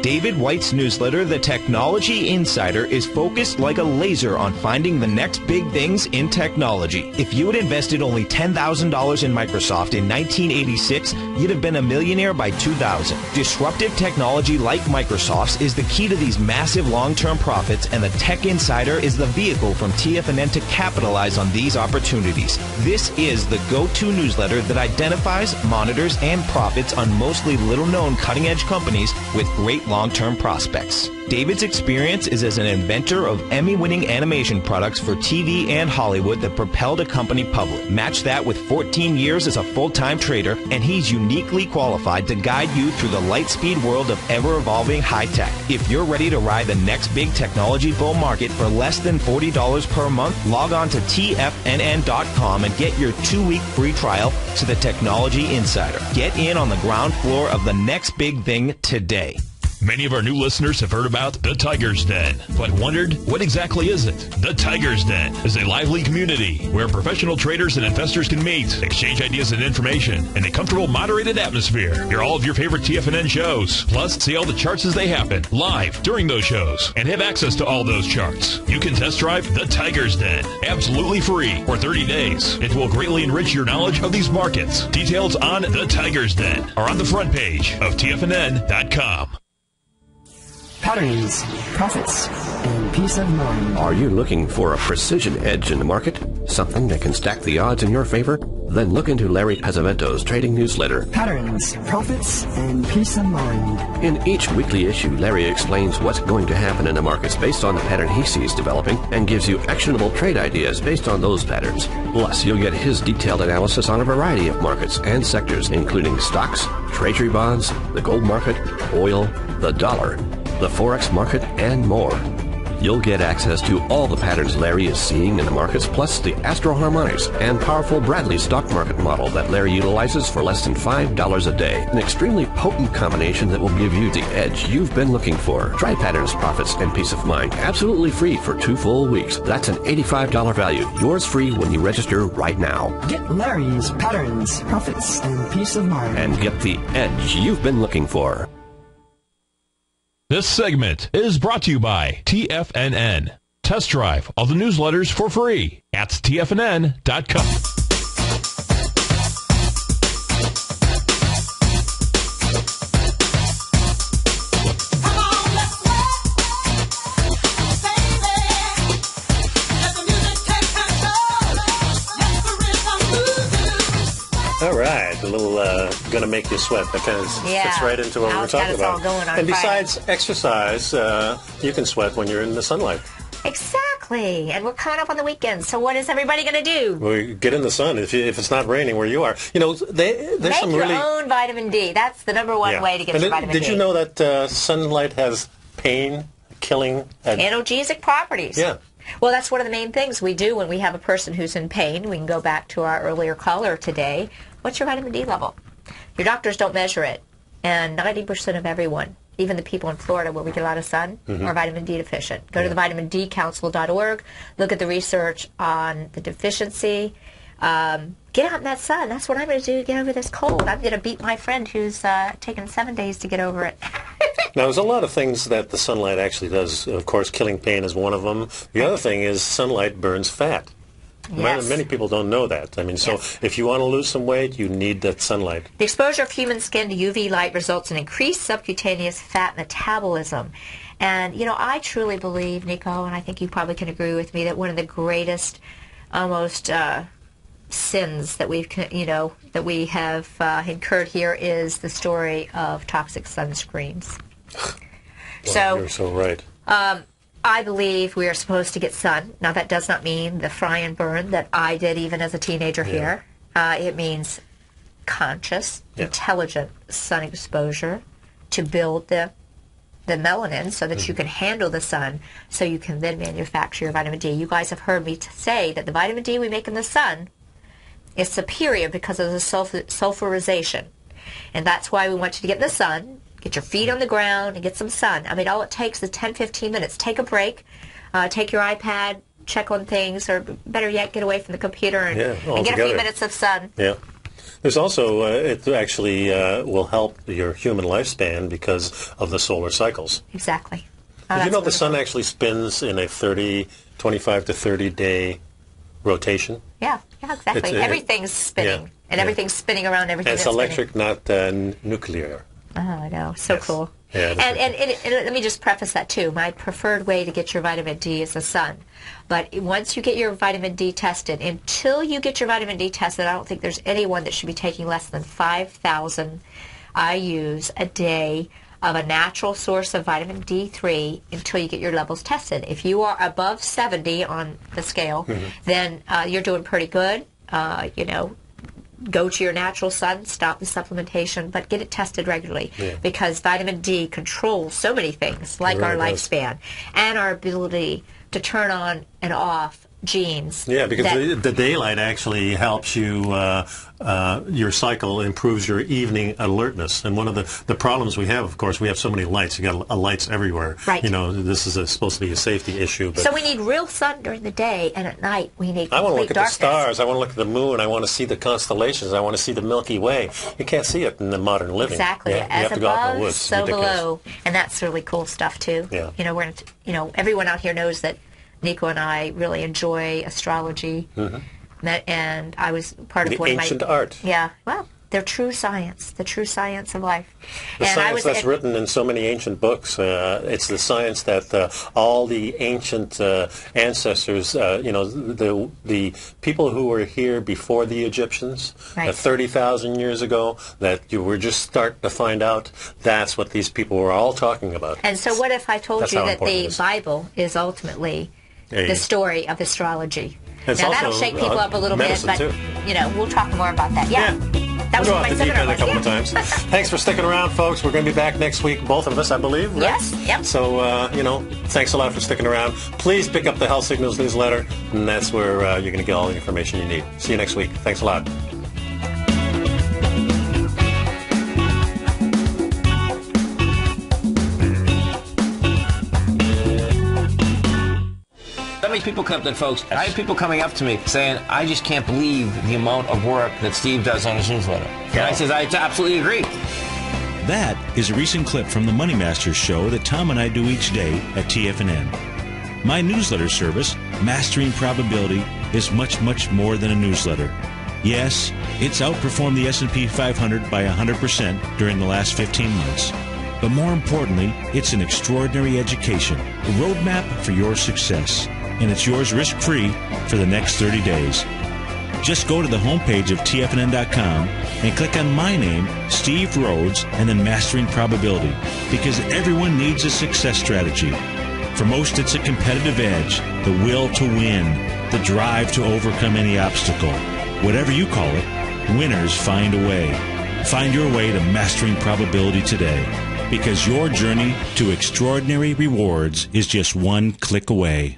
Speaker 6: David White's newsletter, The Technology Insider, is focused like a laser on finding the next big things in technology. If you had invested only $10,000 in Microsoft in 1986, you'd have been a millionaire by 2000. Disruptive technology like Microsoft's is the key to these massive long-term profits, and the Tech Insider is the vehicle from TFNN to capitalize on these opportunities. This is the go-to newsletter that identifies, monitors, and profits on mostly little-known cutting-edge companies with great long-term prospects. David's experience is as an inventor of Emmy-winning animation products for TV and Hollywood that propelled a company public. Match that with 14 years as a full-time trader, and he's uniquely qualified to guide you through the light-speed world of ever-evolving high-tech. If you're ready to ride the next big technology bull market for less than $40 per month, log on to TFNN.com and get your 2-week free trial to the Technology Insider. Get in on the ground floor of the next big thing today.
Speaker 1: Many of our new listeners have heard about the Tiger's Den, but wondered, what exactly is it? The Tiger's Den is a lively community where professional traders and investors can meet, exchange ideas and information in a comfortable, moderated atmosphere. Hear all of your favorite TFNN shows, plus see all the charts as they happen, live during those shows, and have access to all those charts. You can test drive the Tiger's Den, absolutely free, for 30 days. It will greatly enrich your knowledge of these markets. Details on the Tiger's Den are on the front page of TFNN.com.
Speaker 9: Patterns, profits, and peace of mind.
Speaker 10: Are you looking for a precision edge in the market? Something that can stack the odds in your favor? Then look into Larry Pesavento's trading newsletter.
Speaker 9: Patterns, profits, and peace of mind.
Speaker 10: In each weekly issue, Larry explains what's going to happen in the markets based on the pattern he sees developing and gives you actionable trade ideas based on those patterns. Plus, you'll get his detailed analysis on a variety of markets and sectors, including stocks, treasury bonds, the gold market, oil, the dollar, the Forex market, and more. You'll get access to all the patterns Larry is seeing in the markets, plus the Astro Harmonics and powerful Bradley stock market model that Larry utilizes for less than $5 a day. An extremely potent combination that will give you the edge you've been looking for. Try Patterns, Profits, and Peace of Mind absolutely free for 2 full weeks. That's an $85 value. Yours free when you register right now.
Speaker 9: Get Larry's Patterns, Profits, and Peace of Mind.
Speaker 10: And get the edge you've been looking for.
Speaker 1: This segment is brought to you by TFNN. Test drive all the newsletters for free at TFNN.com.
Speaker 2: All right, a little gonna make you sweat. That kind of fits right into what we're talking about.
Speaker 3: All going on
Speaker 2: and
Speaker 3: Friday.
Speaker 2: besides exercise, you can sweat when you're in the sunlight.
Speaker 3: Exactly. And we're coming up on the weekend, so what is everybody going to do?
Speaker 2: We get in the sun if it's not raining where you are. You know, there's
Speaker 3: Make
Speaker 2: some
Speaker 3: your
Speaker 2: really
Speaker 3: own vitamin D. That's the number one way to get your vitamin D.
Speaker 2: Did you know that sunlight has pain-killing
Speaker 3: analgesic properties?
Speaker 2: Yeah.
Speaker 3: Well, that's one of the main things we do when we have a person who's in pain. We can go back to our earlier caller today. What's your vitamin D level? Your doctors don't measure it. And 90% of everyone, even the people in Florida where we get a lot of sun, are vitamin D deficient. Go to the vitamindcouncil.org. Look at the research on the deficiency. Get out in that sun. That's what I'm going to do to get over this cold. I'm going to beat my friend who's taken 7 days to get over it.
Speaker 2: Now, there's a lot of things that the sunlight actually does. Of course, killing pain is one of them. The other thing is sunlight burns fat.
Speaker 3: Yes.
Speaker 2: Many people don't know that. I mean, so if you want to lose some weight, you need that sunlight.
Speaker 3: The exposure of human skin to UV light results in increased subcutaneous fat metabolism. And, I truly believe, Nico, and I think you probably can agree with me, that one of the greatest, almost sins that we have incurred here is the story of toxic sunscreens.
Speaker 2: Well, you're so right.
Speaker 3: I believe we are supposed to get sun. Now, that does not mean the fry and burn that I did even as a teenager here. It means conscious, intelligent sun exposure to build the melanin so that you can handle the sun, so you can then manufacture your vitamin D. You guys have heard me say that the vitamin D we make in the sun is superior because of the sulfurization. And that's why we want you to get in the sun, get your feet on the ground, and get some sun. I mean, all it takes is 10, 15 minutes. Take a break, take your iPad, check on things, or better yet, get away from the computer and get a few minutes of sun.
Speaker 2: Yeah. There's also, it actually will help your human lifespan because of the solar cycles.
Speaker 3: Exactly.
Speaker 2: Did you know the sun actually spins in a 25 to 30 day rotation?
Speaker 3: Yeah, exactly. Everything's spinning, and everything's spinning around everything.
Speaker 2: And it's electric, not nuclear.
Speaker 3: Oh, I know. So cool.
Speaker 2: Yeah,
Speaker 3: and let me just preface that, too. My preferred way to get your vitamin D is the sun. But once you get your vitamin D tested, until you get your vitamin D tested, I don't think there's anyone that should be taking less than 5,000 IUs a day of a natural source of vitamin D3 until you get your levels tested. If you are above 70 on the scale, then you're doing pretty good. Go to your natural sun, stop the supplementation, but get it tested regularly because vitamin D controls so many things, like our lifespan and our ability to turn on and off genes.
Speaker 2: Yeah, because the daylight actually helps you, your cycle improves your evening alertness. And one of the problems we have, of course, we have so many lights. You got lights everywhere.
Speaker 3: Right.
Speaker 2: This is supposed to be a safety issue. But
Speaker 3: so we need real sun during the day, and at night we need complete darkness.
Speaker 2: I want to look at the stars. I want to look at the moon. I want to see the constellations. I want to see the Milky Way. You can't see it in the modern living.
Speaker 3: Exactly.
Speaker 2: Yeah,
Speaker 3: As
Speaker 2: you have to go out in the
Speaker 3: above,
Speaker 2: woods.
Speaker 3: so below. And that's really cool stuff, too.
Speaker 2: Yeah.
Speaker 3: Everyone out here knows that Nico and I really enjoy astrology, and I was part of one of my
Speaker 2: ancient art.
Speaker 3: Yeah, well, they're true science, the true science of life.
Speaker 2: The science that's written in so many ancient books. It's the science that all the ancient ancestors, the people who were here before the Egyptians, 30,000 years ago, that you were just starting to find out. That's what these people were all talking about.
Speaker 3: And so, what if I told you that the Bible is ultimately the story of astrology? Now, that'll shake people up a little bit, but, we'll talk more about that. Yeah. That was my seminar.
Speaker 2: A couple of times. Thanks for sticking around, folks. We're going to be back next week, both of us, I believe. Right?
Speaker 3: Yes. Yep.
Speaker 2: So, thanks a lot for sticking around. Please pick up the Health Signals newsletter, and that's where you're going to get all the information you need. See you next week. Thanks a lot.
Speaker 7: People come up, folks. I have people coming up to me saying, I just can't believe the amount of work that Steve does on his newsletter. And I says, I absolutely agree.
Speaker 8: That is a recent clip from the Money Masters show that Tom and I do each day at TFNN. My newsletter service, Mastering Probability, is much, much more than a newsletter. Yes, it's outperformed the S&P 500 by 100% during the last 15 months. But more importantly, it's an extraordinary education, a roadmap for your success. And it's yours risk-free for the next 30 days. Just go to the homepage of TFNN.com and click on my name, Steve Rhodes, and then Mastering Probability, because everyone needs a success strategy. For most, it's a competitive edge, the will to win, the drive to overcome any obstacle. Whatever you call it, winners find a way. Find your way to Mastering Probability today, because your journey to extraordinary rewards is just one click away.